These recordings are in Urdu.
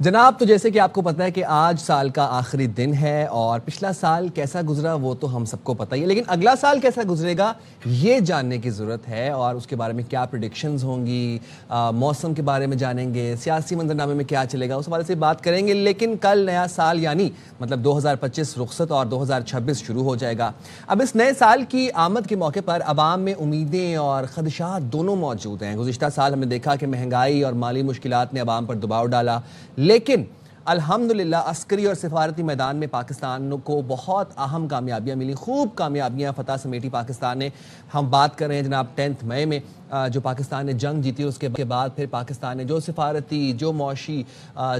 جناب، تو جیسے کہ آپ کو پتہ ہے کہ آج سال کا آخری دن ہے اور پچھلا سال کیسا گزرا وہ تو ہم سب کو پتہ ہی ہے، لیکن اگلا سال کیسا گزرے گا یہ جاننے کی ضرورت ہے اور اس کے بارے میں کیا پریڈکشنز ہوں گی، موسم کے بارے میں جانیں گے، سیاسی منظرنامے میں کیا چلے گا اس حوالے سے بات کریں گے۔ لیکن کل نیا سال یعنی مطلب 2025 رخصت اور 2026 شروع ہو جائے گا۔ اب اس نئے سال کی آمد کے موقع پر عوام میں امیدیں اور خدشات دونوں موجود ہیں۔ گزشتہ سال ہم نے دیکھا کہ مہنگائی اور مالی مشکلات نے عوام پر دباؤ ڈالا، لیکن الحمدللہ عسکری اور سفارتی میدان میں پاکستان کو بہت اہم کامیابیاں ملی، خوب کامیابیاں فتح سمیٹی پاکستان نے۔ ہم بات کر رہے ہیں جناب 10 مئی میں جو پاکستان نے جنگ جیتی، اس کے بعد پھر پاکستان نے جو سفارتی، جو معاشی،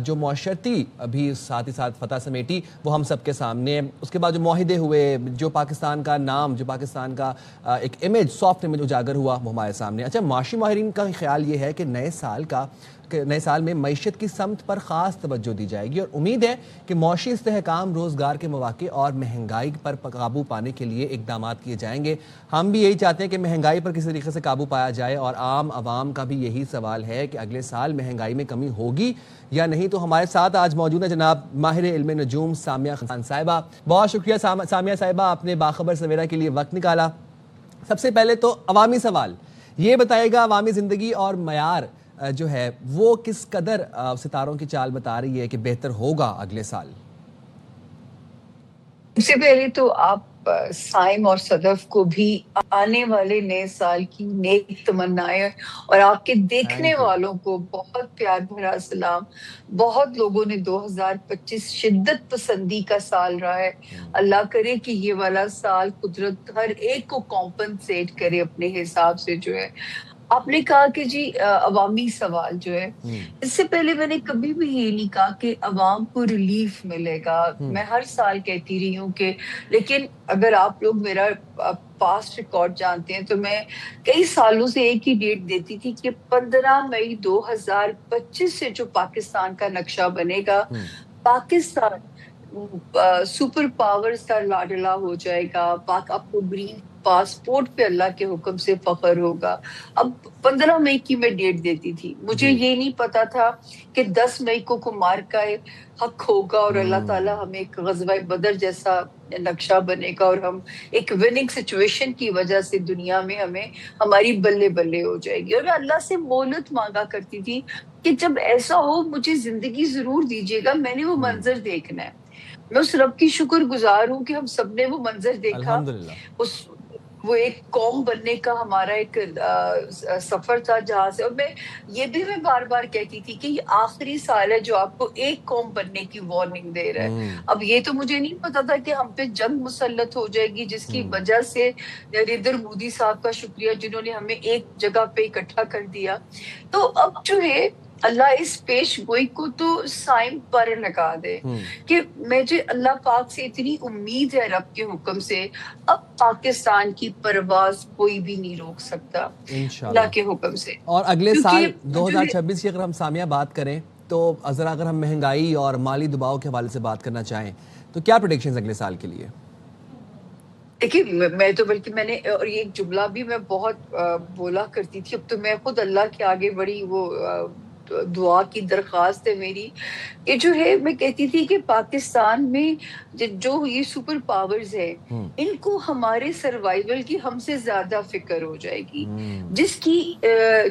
جو معاشرتی بھی ساتھ ہی ساتھ فتح سمیٹی، وہ ہم سب کے سامنے۔ اس کے بعد جو معاہدے ہوئے، جو پاکستان کا نام، جو پاکستان کا ایک امیج، سافٹ امیج اجاگر ہوا، وہ ہمارے سامنے۔ اچھا، معاشی ماہرین کا خیال یہ ہے کہ نئے سال میں معیشت کی سمت پر خاص توجہ دی جائے گی اور امید ہے کہ معاشی استحکام، روزگار کے مواقع اور مہنگائی پر قابو پانے کے لیے اقدامات کیے جائیں گے۔ ہم بھی یہی چاہتے ہیں کہ مہنگائی پر کسی طریقے سے قابو پایا جائے اور عام عوام کا بھی یہی سوال ہے کہ اگلے سال مہنگائی میں کمی ہوگی یا نہیں۔ تو ہمارے ساتھ آج موجود ہے جناب ماہر علم نجوم سامیہ خان صاحبہ۔ بہت شکریہ سامیہ صاحبہ، آپ نے باخبر سویرا کے لیے وقت نکالا۔ سب سے پہلے تو عوامی سوال یہ بتائے گا، عوامی زندگی اور معیار جو ہے وہ کس قدر ستاروں کی چال بتا رہی ہے کہ بہتر ہوگا اگلے سال؟ سب سے پہلے تو آپ سائم اور صدف کو بھی آنے والے نئے سال کی نیک تمنائیں اور آپ کے دیکھنے والوں کو بہت پیار بھرا سلام۔ بہت لوگوں نے 2025 شدت پسندی کا سال رہا ہے، اللہ کرے کہ یہ والا سال قدرت ہر ایک کو کمپنسیٹ کرے اپنے حساب سے۔ جو ہے آپ نے کہا کہ جی عوامی سوال جو ہے، اس سے پہلے میں نے کبھی بھی یہ نہیں کہا کہ عوام کو ریلیف ملے گا۔ میں ہر سال کہتی رہی ہوں کہ، لیکن اگر آپ لوگ میرا پاسٹ ریکارڈ جانتے ہیں تو میں کئی سالوں سے ایک ہی ڈیٹ دیتی تھی کہ 15 مئی 2025 سے جو پاکستان کا نقشہ بنے گا، پاکستان سپر پاورز کا لاڈلا ہو جائے گا۔ آپ کو گرین پاسپورٹ پہ اللہ کے حکم سے فخر ہوگا۔ اب 15 مئی کی میں ڈیٹ دیتی تھی، مجھے یہ نہیں پتا تھا کہ 10 مئی کو مارکا حق ہوگا اور اللہ تعالیٰ ہمیں ایک غزوہ بدر جیسا نقشہ بنے گا اور ہم ایک وننگ سچویشن کی وجہ سے دنیا میں ہماری بلے بلے ہو جائے گی۔ اور میں اللہ سے مہلت مانگا کرتی تھی کہ جب ایسا ہو مجھے زندگی ضرور دیجیے گا، میں نے وہ منظر دیکھنا ہے۔ میں اس رب کی شکر گزار ہوں کہ ہم سب نے وہ منظر دیکھا۔ وہ ایک قوم بننے کا ہمارا ایک سفر تھا جہاں سے، اور میں بار بار کہتی تھی کہ یہ آخری سال ہے جو آپ کو ایک قوم بننے کی وارننگ دے رہا ہے۔ اب یہ تو مجھے نہیں پتا تھا کہ ہم پہ جنگ مسلط ہو جائے گی، جس کی وجہ سے نریندر مودی صاحب کا شکریہ جنہوں نے ہمیں ایک جگہ پہ اکٹھا کر دیا۔ تو اب جو ہے اللہ اس پیش گوئی کو تو سائم پر لگا دے کہ مجھے اللہ پاک سے اتنی امید ہے رب کے حکم سے، اب پاکستان کی پرواز کوئی بھی نہیں روک سکتا اللہ کے حکم سے۔ اور اگلے سال 2026 کی اگر ہم سامیہ بات کریں تو ذرا اگر ہم مہنگائی اور مالی دباؤ کے حوالے سے بات کرنا چاہیں تو کیا پریڈکشنز اگلے سال کے لیے؟ دیکھیے میں تو بلکہ میں نے اور یہ ایک جملہ بھی میں بہت بولا کرتی تھی، اب تو میں خود اللہ کے آگے بڑی وہ دعا کی درخواست ہے میری کہ جو ہے میں کہتی تھی کہ پاکستان میں جو یہ سپر پاورز ہے ان کو ہمارے سروائیول کی ہم سے زیادہ فکر ہو جائے گی، جس کی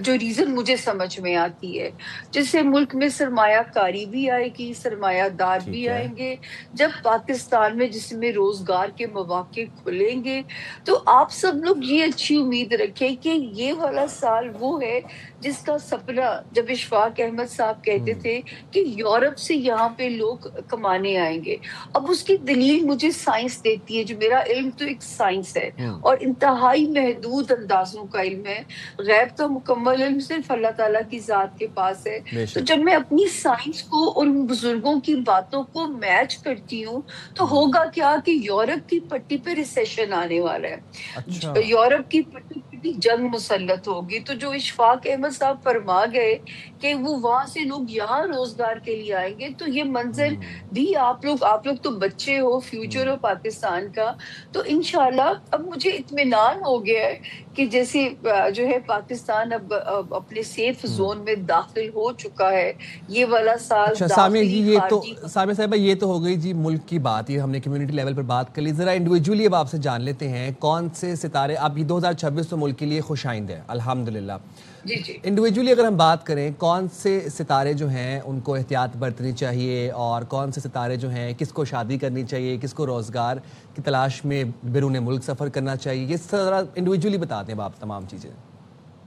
جو ریزن مجھے سمجھ میں آتی ہے، جس سے ملک میں سرمایہ کاری بھی آئے گی، سرمایہ دار بھی آئیں گے۔ جب پاکستان میں جس میں روزگار کے مواقع کھلیں گے تو آپ سب لوگ یہ اچھی امید رکھیں کہ یہ والا سال وہ ہے جس کا سپنا جب اشفاق احمد صاحب کہتے تھے کہ یورپ سے یہاں پہ لوگ کمانے آئیں گے۔ اب اس کی دلیل مجھے سائنس دیتی ہے، جو میرا علم تو ایک سائنس ہے اور انتہائی محدود اندازوں کا علم ہے، غیب کا مکمل علم صرف اللہ تعالیٰ کی ذات کے پاس ہے۔ تو جب میں اپنی سائنس کو اور ان بزرگوں کی باتوں کو میچ کرتی ہوں تو ہوگا کیا کہ یورپ کی پٹی پہ ریسیشن آنے والا ہے، یورپ کی پٹی جنگ مسلط ہوگی۔ تو جو اشفاق احمد صاحب فرما گئے کہ وہ وہاں سے لوگ یہاں روزگار کے لیے آئیں گے، تو یہ منظر بھی آپ لوگ تو بچے ہو، فیوچر ہو پاکستان کا، تو انشاءاللہ اب مجھے اطمینان ہو گیا ہے کہ جیسے جو ہے پاکستان اب اپنے سیف زون میں داخل ہو چکا ہے. یہ والا سال اچھا سامیہ جی، داخلی یہ تو خارجی سامیہ صاحبہ یہ تو ہو گئی جی ملک کی بات، یہ ہم نے کمیونٹی لیول پر بات کر لی. ذرا انڈیویجولی اب آپ سے جان لیتے ہیں کون سے ستارے، اب یہ 2026 تو ملک کے لیے خوش آئند ہے الحمدللہ. جی جی انڈیویجولی اگر ہم بات کریں کون سے ستارے جو ہیں ان کو احتیاط برتنی چاہیے، اور کون سے ستارے جو ہیں کس کو شادی کرنی چاہیے، کس کو روزگار کی تلاش میں بیرون ملک سفر کرنا چاہیے، یہ ذرا انڈیویجولی بتا دیں آپ تمام چیزیں.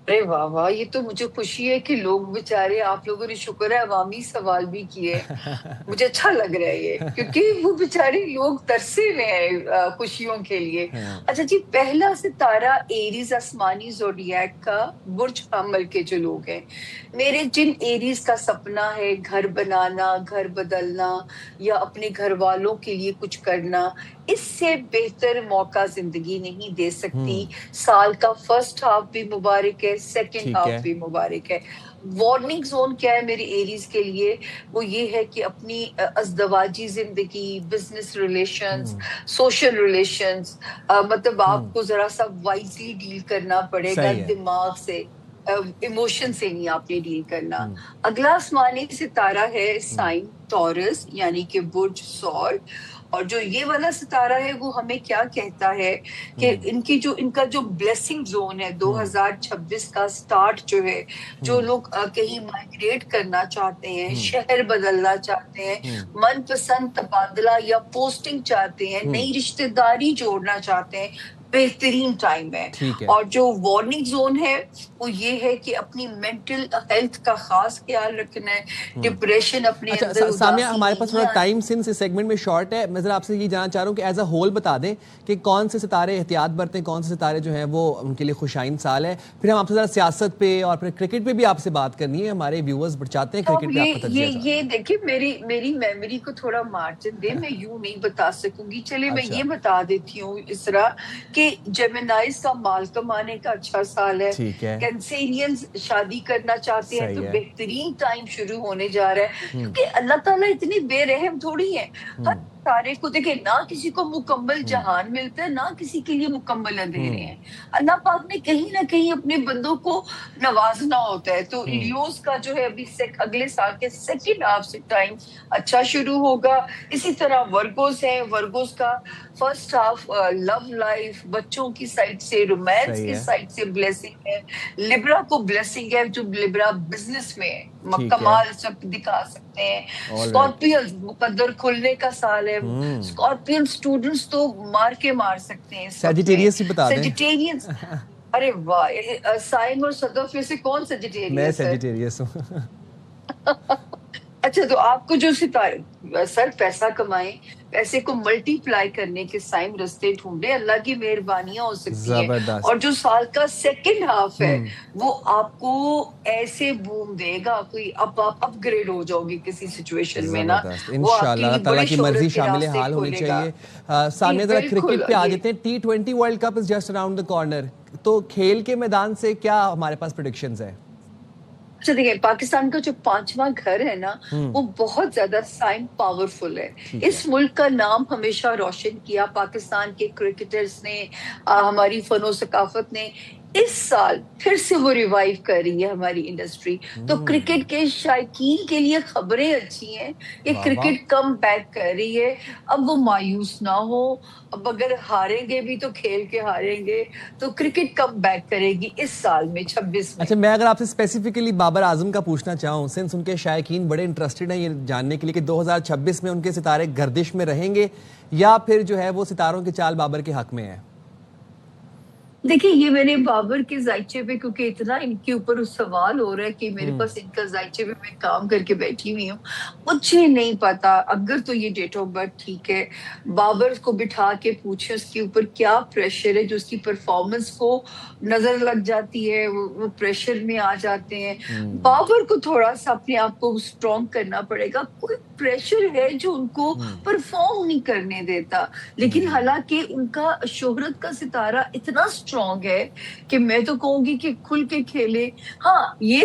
ارے واہ واہ، یہ تو مجھے خوشی ہے کہ لوگ بیچارے، آپ لوگوں نے شکر ہے عوامی سوال بھی کیے. مجھے اچھا لگ رہا ہے یہ، کیونکہ وہ بیچارے لوگ ترسے ہوئے ہیں خوشیوں کے لیے. اچھا جی، پہلا ستارہ ایریز آسمانی زوڈیاک کا برج حمل کے جو لوگ ہیں، میرے جن ایریز کا سپنا ہے گھر بنانا، گھر بدلنا یا اپنے گھر والوں کے لیے کچھ کرنا، اس سے بہتر موقع زندگی نہیں دے سکتی. سال کا فرسٹ ہاف بھی مبارک ہے، سیکنڈ ٹھیک ہاف ہے. بھی مبارک ہے. وارننگ زون کیا ہے میری ایریز کے لیے؟ وہ یہ ہے کہ اپنی ازدواجی زندگی، بزنس ریلیشنز، سوشل ریلیشنز، مطلب آپ کو ذرا سا وائزلی ڈیل کرنا پڑے گا، صحیح ہے. دماغ سے، ایموشن سے نہیں آپ نے ڈیل کرنا. اگلا آسمانی ستارہ ہے سائن ٹورس یعنی کہ برج ثور. اور جو یہ والا ستارہ ہے وہ ہمیں کیا کہتا ہے کہ ان کا جو بلیسنگ زون ہے 2026 کا سٹارٹ جو ہے، جو لوگ کہیں مائگریٹ کرنا چاہتے ہیں، شہر بدلنا چاہتے ہیں، من پسند تبادلہ یا پوسٹنگ چاہتے ہیں، نئی رشتہ داری جوڑنا چاہتے ہیں، بہترین ٹائم ہے. ٹھیک ہے. اور جو وارننگ زون ہے وہ یہ ہے کہ اپنی مینٹل ہیلتھ کا خاص خیال رکھنا ہے، ڈپریشن اپنے اندر، اچھا سامیہ، اداسی ہمارے پاس تھوڑا نہیں ٹائم سنس اس سیگمنٹ میں شارٹ ہے، میں ذرا آپ سے یہ جاننا چاہ رہا ہوں کہ ایز اے ہول بتا دیں کہ کون سے ستارے احتیاط برتیں، کون سے ستارے جو ہیں وہ ان کے لیے خوش آئند سال ہے. پھر ہم آپ سے ذرا سیاست پہ اور پھر کرکٹ پہ بھی آپ سے بات کرنی ہے، ہمارے ویورز چاہتے ہیں تو کرکٹ پہ آپ کا تجزیہ. یہ دیکھیں، میری میموری کو تھوڑا مارجن دے، میں یوں نہیں بتا سکوں گی. چلے میں اچھا یہ بتا دیتی ہوں اس طرح کہ جیمنائز کا مال کمانے کا اچھا سال ہے. ٹھیک ہے. کینسیرینز شادی کرنا چاہتے ہیں تو صحیح ہے. بہترین ٹائم شروع ہونے جا رہا ہے، کیونکہ اللہ تعالیٰ اتنی بے رحم تھوڑی ہے. ہر سارے کو دیکھیں، نہ کسی کو مکمل جہان ملتا ہے، نہ کسی کے لیے مکمل اندھیرے ہیں. اللہ پاک نے کہیں نہ کہیں اپنے بندوں کو نوازنا ہوتا ہے. تو لیوز کا جو ہے ابھی اگلے سال کے سیکنڈ ہاف سے ٹائم اچھا شروع ہوگا. اسی طرح ورگوز ہے، ورگوز کا فرسٹ ہاف لو لائف، بچوں کی سائڈ سے، رومانس کی سائڈ سے بلیسنگ ہے. لبرا کو بلیسنگ ہے، جو لبرا بزنس میں کمال سب دکھا سکتے ہیں. اسکارپیئنز مقدر کھلنے کا سال ہے. اسکارپین اسٹوڈنٹس تو مار کے مار سکتے ہیں. سیجیٹیریس بھی بتا دیں. سیجیٹیرینز، ارے واہ، سائن اور صدف میں سے کون سیجیٹیریس ہے؟ میں سیجیٹیریس ہوں. اچھا، تو آپ کو جو ستارے سر پیسہ کمائیں، پیسے کو ملٹی پلائی کرنے کے سائن رستے ڈھونڈے، اللہ کی مہربانیاں ہو سکتی ہیں. زبردست. اور جو سال کا سیکنڈ ہاف ہے وہ آپ کو ایسے بوم دے گا، کوئی اب آپ اپ گریڈ ہو جاؤ گی کسی سچویشن میں نا. انشاءاللہ اللہ تعالیٰ کی مرضی شامل حال ہونی چاہیے. سامیہ ذرا کرکٹ پہ آ جاتے ہیں. T20 world cup is just around the corner, تو کھیل کے میدان سے کیا ہمارے پاس پریڈکشنز ہیں؟ اچھا دیکھیں، پاکستان کا جو 5واں گھر ہے نا، وہ بہت زیادہ سائن پاورفل ہے. اس ملک کا نام ہمیشہ روشن کیا پاکستان کے کرکٹرز نے، ہماری فن و ثقافت نے. اس سال پھر سے وہ ریوائیو کر رہی ہے ہماری انڈسٹری. تو کرکٹ کے شائقین کے لیے خبریں اچھی ہیں کہ کرکٹ کم بیک کر رہی ہے. اب وہ مایوس نہ ہو، اب اگر ہاریں گے بھی تو کھیل کے ہاریں گے، تو کرکٹ کم بیک کرے گی اس سال میں 26 میں. اچھا، میں اگر آپ سے اسپیسیفکلی بابر اعظم کا پوچھنا چاہوں، سنس ان کے شائقین بڑے انٹرسٹڈ ہیں یہ جاننے کے لیے کہ 2026 میں ان کے ستارے گردش میں رہیں گے یا پھر جو ہے وہ ستاروں کی چال بابر کے حق میں ہے؟ دیکھیں، یہ میں نے بابر کے ذائچے پہ، کیونکہ اتنا ان کے اوپر سوال ہو رہا ہے کہ میرے پاس ان کا ذائچے پہ میں کام کر کے بیٹھی ہوئی ہوں، مجھے نہیں پتا. اگر تو یہ ڈیٹ آف برتھ ٹھیک ہے، بابر کو بٹھا کے پوچھیں اس کے اوپر کیا پریشر ہے جو اس کی پرفارمنس کو نظر لگ جاتی ہے، وہ پریشر میں آ جاتے ہیں. بابر کو تھوڑا سا اپنے آپ کو اسٹرانگ کرنا پڑے گا. کوئی پریشر ہے جو ان کو پرفارم نہیں کرنے دیتا، لیکن حالانکہ ان کا شہرت کا ستارہ اتنا اسٹرانگ ہے کہ میں تو کہوں گی کہ کھل کے کھیلے. ہاں، یہ